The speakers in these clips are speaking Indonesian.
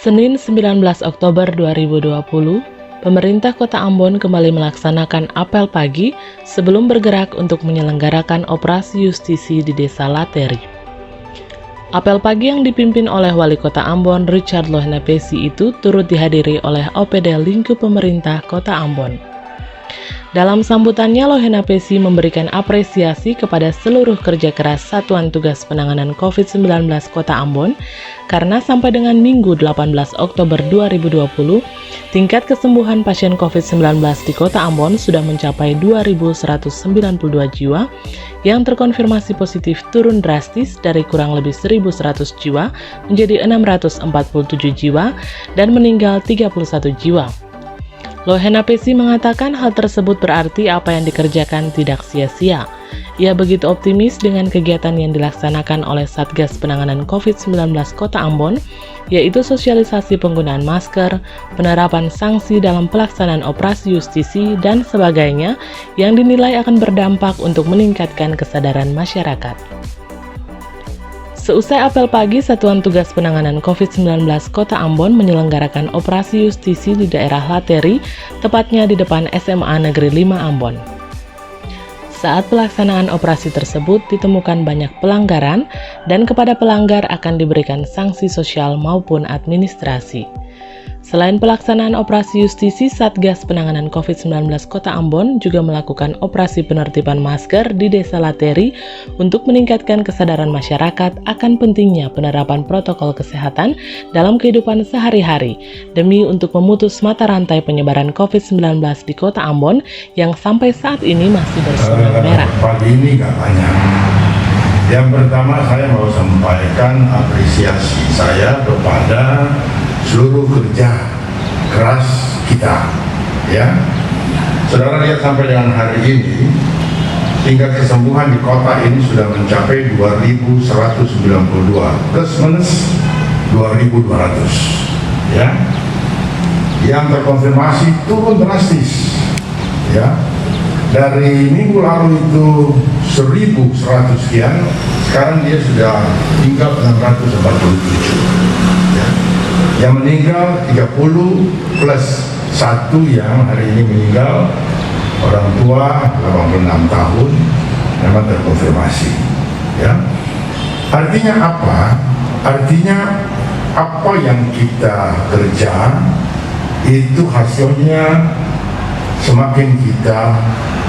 Senin 19 Oktober 2020, pemerintah Kota Ambon kembali melaksanakan apel pagi sebelum bergerak untuk menyelenggarakan operasi justisi di Desa Lateri. Apel pagi yang dipimpin oleh Wali Kota Ambon, Richard Lohenapesi itu turut dihadiri oleh OPD Lingkup Pemerintah Kota Ambon. Dalam sambutannya, Lohenapesi memberikan apresiasi kepada seluruh kerja keras Satuan Tugas Penanganan COVID-19 Kota Ambon karena sampai dengan Minggu 18 Oktober 2020, tingkat kesembuhan pasien COVID-19 di Kota Ambon sudah mencapai 2.192 jiwa yang terkonfirmasi positif turun drastis dari kurang lebih 1.100 jiwa menjadi 647 jiwa dan meninggal 31 jiwa. Lohenapesi mengatakan hal tersebut berarti apa yang dikerjakan tidak sia-sia. Ia begitu optimis dengan kegiatan yang dilaksanakan oleh Satgas Penanganan COVID-19 Kota Ambon, yaitu sosialisasi penggunaan masker, penerapan sanksi dalam pelaksanaan operasi justisi, dan sebagainya yang dinilai akan berdampak untuk meningkatkan kesadaran masyarakat. Seusai apel pagi, Satuan Tugas Penanganan COVID-19 Kota Ambon menyelenggarakan operasi justisi di daerah Lateri, tepatnya di depan SMA Negeri 5 Ambon. Saat pelaksanaan operasi tersebut ditemukan banyak pelanggaran dan kepada pelanggar akan diberikan sanksi sosial maupun administrasi. Selain pelaksanaan operasi justisi, Satgas Penanganan COVID-19 Kota Ambon juga melakukan operasi penertiban masker di Desa Lateri untuk meningkatkan kesadaran masyarakat akan pentingnya penerapan protokol kesehatan dalam kehidupan sehari-hari demi untuk memutus mata rantai penyebaran COVID-19 di Kota Ambon yang sampai saat ini masih bersinar merah. Pagi ini nggak banyak. Yang pertama saya mau sampaikan apresiasi saya kepada seluruh kerja keras kita, ya. Saudara lihat sampai dengan hari ini tingkat kesembuhan di kota ini sudah mencapai 2.192 plus minus 2.200, ya. Yang terkonfirmasi turun drastis, ya. Dari minggu lalu itu 1.100 sekian, sekarang dia sudah tinggal 647, ya. Yang meninggal 30 plus 1 yang hari ini meninggal, orang tua 86 tahun, memang terkonfirmasi, ya. Artinya apa? Artinya apa yang kita kerja itu hasilnya semakin kita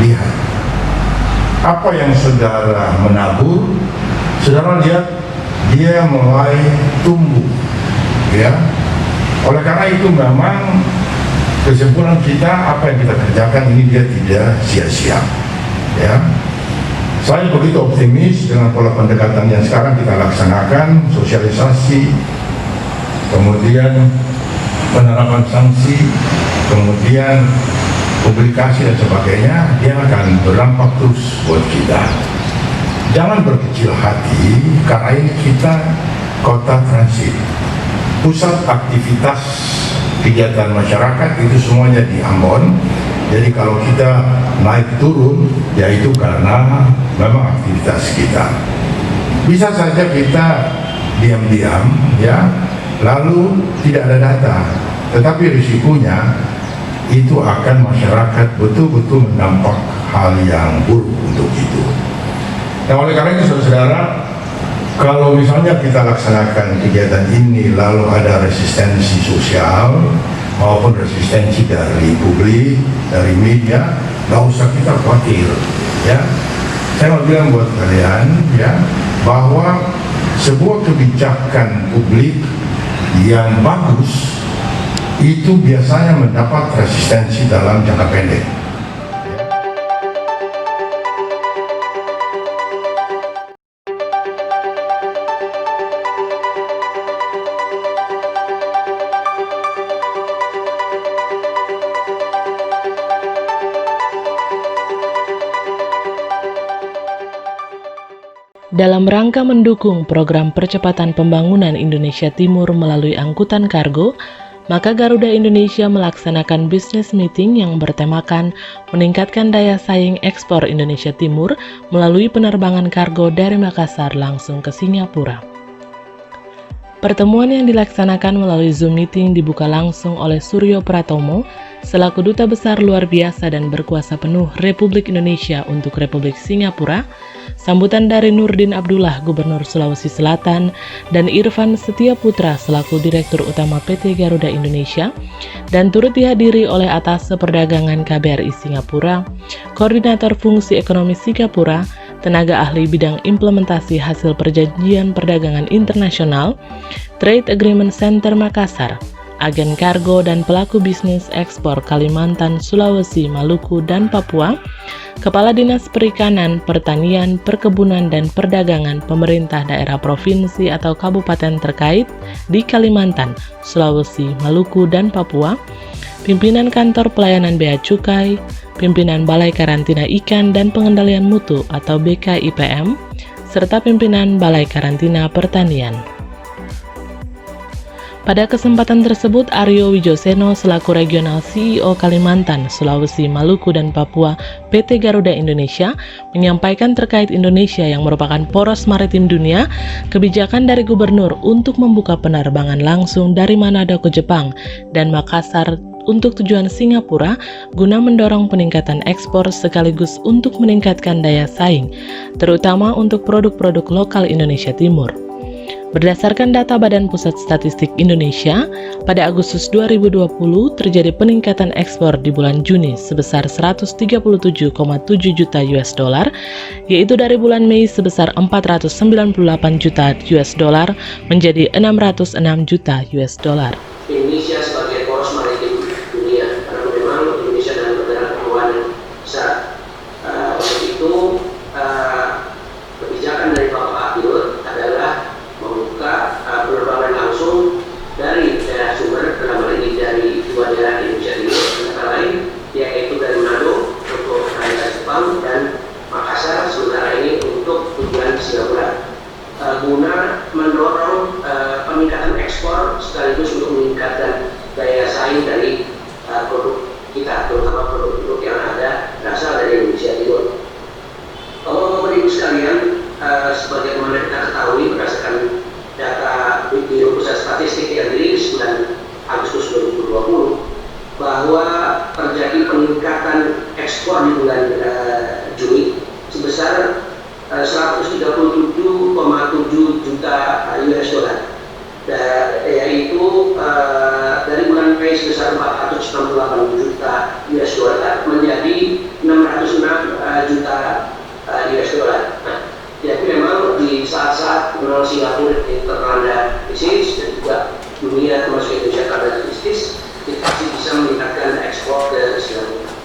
lihat. Apa yang saudara menabur, saudara lihat dia mulai tumbuh, ya. Oleh karena itu memang kesimpulan kita, apa yang kita kerjakan ini dia tidak sia-sia, ya. Saya begitu optimis dengan pola pendekatan yang sekarang kita laksanakan, sosialisasi, kemudian penerapan sanksi, kemudian publikasi dan sebagainya, dia akan berdampak terus buat kita. Jangan berkecil hati, karena ini kita kota transit. Pusat aktivitas kegiatan masyarakat itu semuanya di Ambon. Jadi kalau kita naik turun, ya itu karena memang aktivitas kita. Bisa saja kita diam-diam, ya, lalu tidak ada data. Tetapi risikonya itu akan masyarakat betul-betul mendampak hal yang buruk untuk itu. Nah, oleh karena itu saudara, kalau misalnya kita laksanakan kegiatan ini lalu ada resistensi sosial maupun resistensi dari publik, dari media, nggak usah kita khawatir, ya. Saya mau bilang buat kalian, ya, bahwa sebuah kebijakan publik yang bagus itu biasanya mendapat resistensi dalam jangka pendek. Dalam rangka mendukung program percepatan pembangunan Indonesia Timur melalui angkutan kargo, maka Garuda Indonesia melaksanakan business meeting yang bertemakan meningkatkan daya saing ekspor Indonesia Timur melalui penerbangan kargo dari Makassar langsung ke Singapura. Pertemuan yang dilaksanakan melalui Zoom meeting dibuka langsung oleh Suryo Pratomo selaku Duta Besar Luar Biasa dan Berkuasa Penuh Republik Indonesia untuk Republik Singapura, sambutan dari Nurdin Abdullah, Gubernur Sulawesi Selatan, dan Irfan Setia Putra selaku Direktur Utama PT Garuda Indonesia, dan turut dihadiri oleh Atase Perdagangan KBRI Singapura, Koordinator Fungsi Ekonomi Singapura, tenaga ahli bidang implementasi hasil perjanjian perdagangan internasional, Trade Agreement Center Makassar, agen kargo dan pelaku bisnis ekspor Kalimantan, Sulawesi, Maluku, dan Papua, Kepala Dinas Perikanan, Pertanian, Perkebunan, dan Perdagangan pemerintah daerah provinsi atau kabupaten terkait di Kalimantan, Sulawesi, Maluku, dan Papua, pimpinan kantor pelayanan Bea Cukai, pimpinan Balai Karantina Ikan dan Pengendalian Mutu atau BKIPM, serta pimpinan Balai Karantina Pertanian. Pada kesempatan tersebut, Aryo Wijoseno selaku Regional CEO Kalimantan, Sulawesi, Maluku, dan Papua PT Garuda Indonesia menyampaikan terkait Indonesia yang merupakan poros maritim dunia, kebijakan dari Gubernur untuk membuka penerbangan langsung dari Manado ke Jepang dan Makassar untuk tujuan Singapura guna mendorong peningkatan ekspor sekaligus untuk meningkatkan daya saing, terutama untuk produk-produk lokal Indonesia Timur. Berdasarkan data Badan Pusat Statistik Indonesia, pada Agustus 2020 terjadi peningkatan ekspor di bulan Juni sebesar 137,7 juta US dollar, yaitu dari bulan Mei sebesar 498 juta US dollar menjadi 606 juta US dollar. Indonesia sebagai poros maritim dunia, karena memang Indonesia dalam negara kepulauan besar. Untuk itu, kebijakan dari Bapak Abdul adalah membuka penerbangan langsung dari daerah sumber, dalam hal ini dari dua daerah Indonesia Timur, antara lain yaitu dari Manado untuk daerah Jepang dan Makassar, sementara ini untuk tujuan Singapura, guna mendorong peningkatan ekspor sekaligus untuk meningkatkan daya saing dari produk kita, terutama produk-produk yang ada berasal dari Indonesia Timur. Bapak-bapak Ibu sekalian, sebagaimana kita ketahui berdasarkan data Biro Pusat Statistik yang dirilis bulan Agustus 2020 bahwa terjadi peningkatan ekspor di bulan Juni sebesar 137,7 juta US dollar, yaitu dari bulan Mei sebesar 468 juta US dollar menjadi 606 juta US dollar. Nah, jadi memang di saat-saat menolak Singapura terlanda krisis dan juga dunia termasuk Indonesia terlanda krisis, kita pasti bisa meningkatkan ekspor ke Singapura.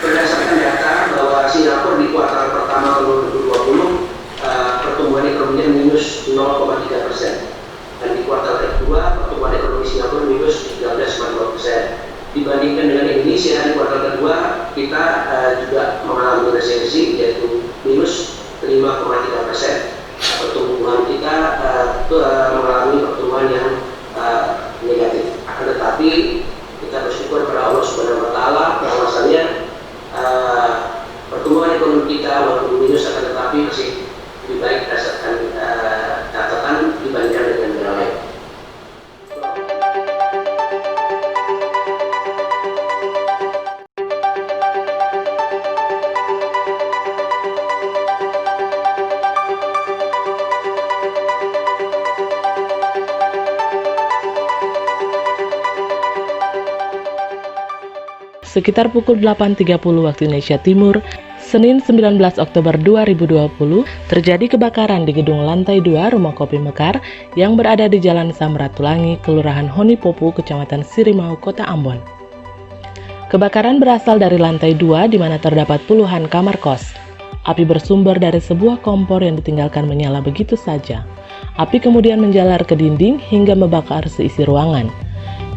Berdasarkan data bahwa Singapura di kuartal pertama tahun 2020 pertumbuhan ekonominya minus 0,3%, dan di kuartal kedua pertumbuhan ekonomi Singapura minus 13,2%. Dibandingkan dengan Indonesia di kuartal kedua kita juga mengalami resesi yaitu minus 5,3%. Pertumbuhan kita mengalami pertumbuhan yang negatif. Akan tetapi kita bersyukur kepada Allah Subhanahu wa Ta'ala bahwasannya pertumbuhan ekonomi kita walaupun minus akan tetapi masih lebih baik berdasarkan catatan dibandingkan dengan negara lain. Sekitar pukul 8.30 waktu Indonesia Timur, Senin 19 Oktober 2020, terjadi kebakaran di gedung lantai 2 Rumah Kopi Mekar yang berada di Jalan Samratulangi, Kelurahan Honipopu, Kecamatan Sirimau, Kota Ambon. Kebakaran berasal dari lantai 2 di mana terdapat puluhan kamar kos. Api bersumber dari sebuah kompor yang ditinggalkan menyala begitu saja. Api kemudian menjalar ke dinding hingga membakar seisi ruangan.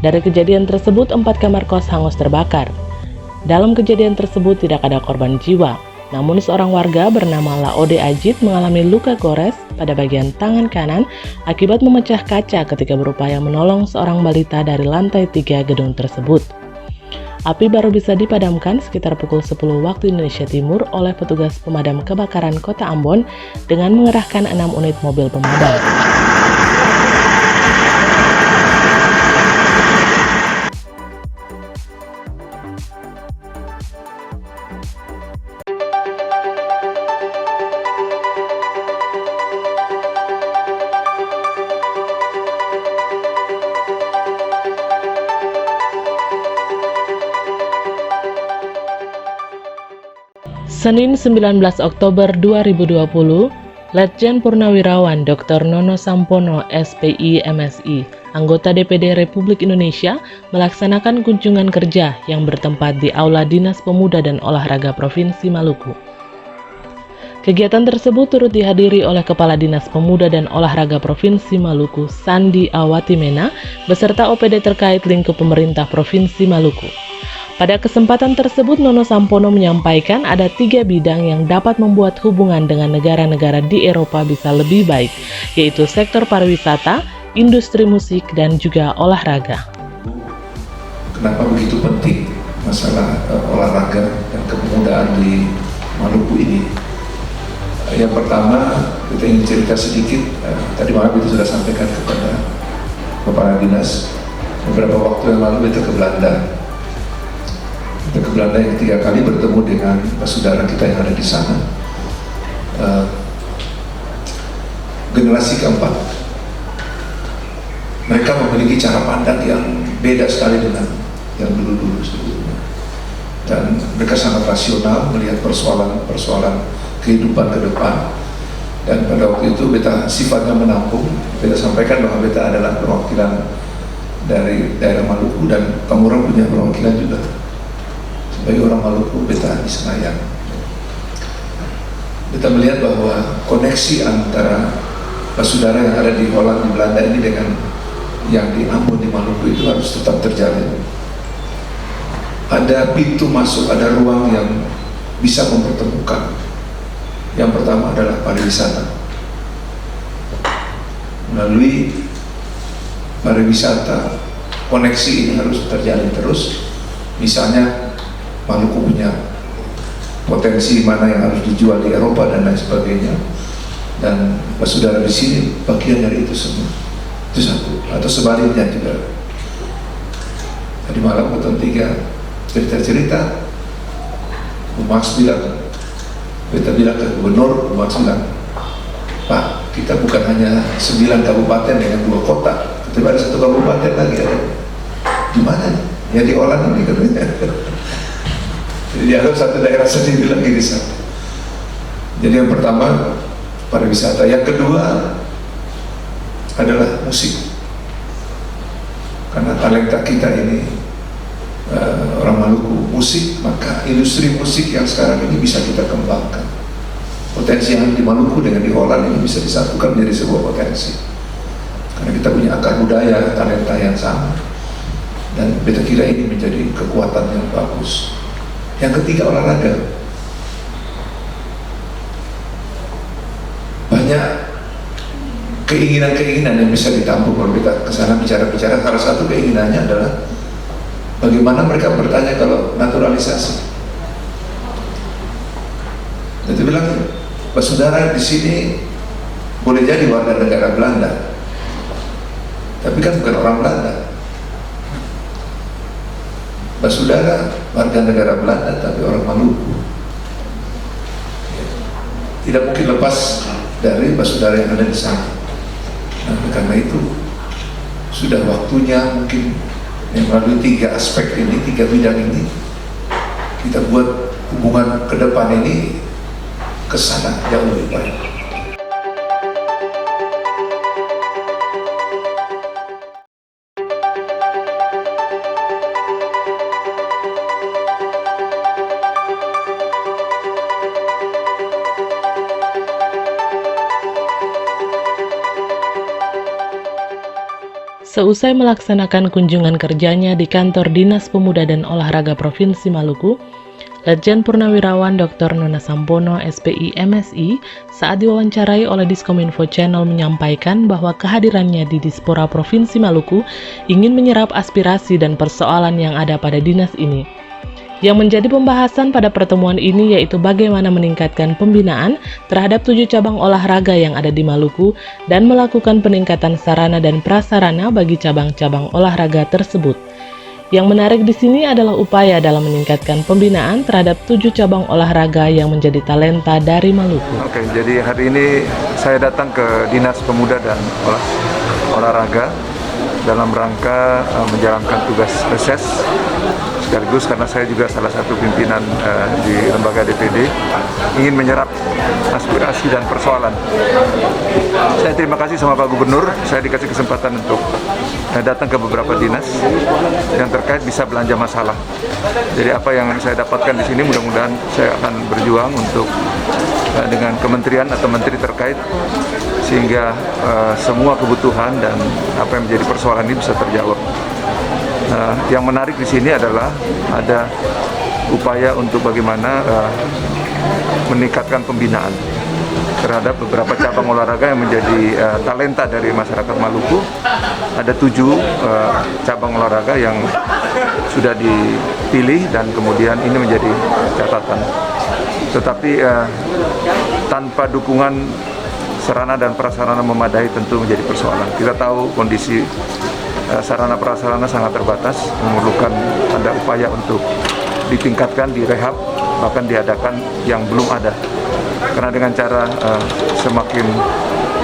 Dari kejadian tersebut, 4 kamar kos hangus terbakar. Dalam kejadian tersebut tidak ada korban jiwa, namun seorang warga bernama Laode Ajit mengalami luka gores pada bagian tangan kanan akibat memecah kaca ketika berupaya menolong seorang balita dari lantai 3 gedung tersebut. Api baru bisa dipadamkan sekitar pukul 10 waktu Indonesia Timur oleh petugas pemadam kebakaran Kota Ambon dengan mengerahkan 6 unit mobil pemadam. Senin 19 Oktober 2020, Letjen Purnawirawan Dr. Nono Sampono, SPI MSI, anggota DPD Republik Indonesia, melaksanakan kunjungan kerja yang bertempat di Aula Dinas Pemuda dan Olahraga Provinsi Maluku. Kegiatan tersebut turut dihadiri oleh Kepala Dinas Pemuda dan Olahraga Provinsi Maluku, Sandi Awatimena, beserta OPD terkait lingkup pemerintah Provinsi Maluku. Pada kesempatan tersebut, Nono Sampono menyampaikan ada 3 bidang yang dapat membuat hubungan dengan negara-negara di Eropa bisa lebih baik, yaitu sektor pariwisata, industri musik, dan juga olahraga. Kenapa begitu penting masalah olahraga dan kepemudaan di Maluku ini? Yang pertama, kita ingin cerita sedikit. Tadi malam itu sudah sampaikan kepada Kepala Dinas. Beberapa waktu yang lalu kita ke Belanda. Kita ke Belanda yang 3 kali bertemu dengan saudara kita yang ada di sana. Generasi keempat. Mereka memiliki cara pandang yang beda sekali dengan yang dulu-dulu sebelumnya. Dan mereka sangat rasional melihat persoalan kehidupan ke depan. Dan pada waktu itu beta sifatnya menampung. Beta sampaikan bahwa beta adalah perwakilan dari daerah Maluku dan kamu orang punya perwakilan juga. Sebagai orang Maluku, beta di Senayan. Beta melihat bahwa koneksi antara saudara yang ada di Holland, di Belanda ini dengan yang di Ambon, di Maluku itu harus tetap terjalin. Ada pintu masuk, ada ruang yang bisa mempertemukan. Yang pertama adalah pariwisata. Melalui pariwisata, koneksi ini harus terjalin terus. Misalnya Maluku punya potensi mana yang harus dijual di Eropa dan lain sebagainya, dan saudara di sini bagian dari itu semua. Itu satu. Atau sebaliknya juga. Tadi malam tahun 3 cerita-cerita, Max bilang, kita bilang ke Gubernur, Max bilang, Pak, kita bukan hanya 9 kabupaten dengan 2 kota, tapi ada 1 kabupaten lagi ada. Gimana nih? Ya di Holland ini katanya. Jadi ada 1 daerah sendiri lagi di sana. Jadi yang pertama pariwisata, yang kedua adalah musik. Karena talenta kita ini orang Maluku musik, maka industri musik yang sekarang ini bisa kita kembangkan. Potensi yang di Maluku dengan di Holland ini bisa disatukan menjadi sebuah potensi. Karena kita punya akar budaya, talenta yang sama. Dan beta kira ini menjadi kekuatan yang bagus. Yang ketiga olahraga. Banyak keinginan-keinginan yang bisa ditampung kalau kita kesana bicara-bicara. Salah satu keinginannya adalah bagaimana mereka bertanya kalau naturalisasi. Itu bilang, Pak saudara di sini boleh jadi warga negara Belanda, tapi kan bukan orang Belanda. Pak saudara warga negara Belanda tapi orang Maluku. Tidak mungkin lepas dari Pak saudara yang ada di sana. Nah, karena itu sudah waktunya mungkin yang melalui 3 aspek ini, 3 bidang ini, kita buat hubungan ke depan ini ke sana jauh lebih baik. Seusai melaksanakan kunjungan kerjanya di kantor Dinas Pemuda dan Olahraga Provinsi Maluku, Letjen Purnawirawan Dr. Nono Sampono, SPI MSI, saat diwawancarai oleh Diskominfo Channel menyampaikan bahwa kehadirannya di Dispora Provinsi Maluku ingin menyerap aspirasi dan persoalan yang ada pada dinas ini. Yang menjadi pembahasan pada pertemuan ini yaitu bagaimana meningkatkan pembinaan terhadap 7 cabang olahraga yang ada di Maluku dan melakukan peningkatan sarana dan prasarana bagi cabang-cabang olahraga tersebut. Yang menarik di sini adalah upaya dalam meningkatkan pembinaan terhadap 7 cabang olahraga yang menjadi talenta dari Maluku. Oke, jadi hari ini saya datang ke Dinas Pemuda dan Olahraga dalam rangka menjalankan tugas reses sekaligus karena saya juga salah satu pimpinan di lembaga DPD, ingin menyerap aspirasi dan persoalan. Saya terima kasih sama Pak Gubernur, saya dikasih kesempatan untuk datang ke beberapa dinas yang terkait bisa belanja masalah. Jadi apa yang saya dapatkan di sini mudah-mudahan saya akan berjuang untuk dengan kementerian atau menteri terkait sehingga semua kebutuhan dan apa yang menjadi persoalan ini bisa terjawab. Yang menarik di sini adalah ada upaya untuk bagaimana meningkatkan pembinaan terhadap beberapa cabang olahraga yang menjadi talenta dari masyarakat Maluku. Ada 7 cabang olahraga yang sudah dipilih dan kemudian ini menjadi catatan. Tetapi tanpa dukungan sarana dan prasarana memadai tentu menjadi persoalan. Kita tahu kondisi sarana prasarana sangat terbatas, memerlukan ada upaya untuk ditingkatkan, direhab, bahkan diadakan yang belum ada. Karena dengan cara semakin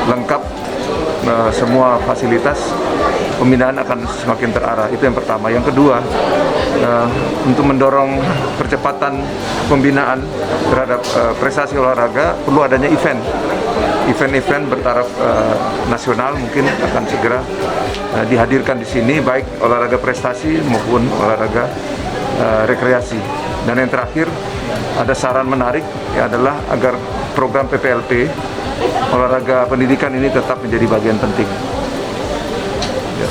lengkap semua fasilitas, pembinaan akan semakin terarah. Itu yang pertama. Yang kedua, untuk mendorong percepatan pembinaan terhadap prestasi olahraga, perlu adanya event-event bertaraf nasional mungkin akan segera dihadirkan di sini, baik olahraga prestasi maupun olahraga rekreasi. Dan yang terakhir, ada saran menarik adalah agar program PPLP olahraga pendidikan ini tetap menjadi bagian penting. Ya.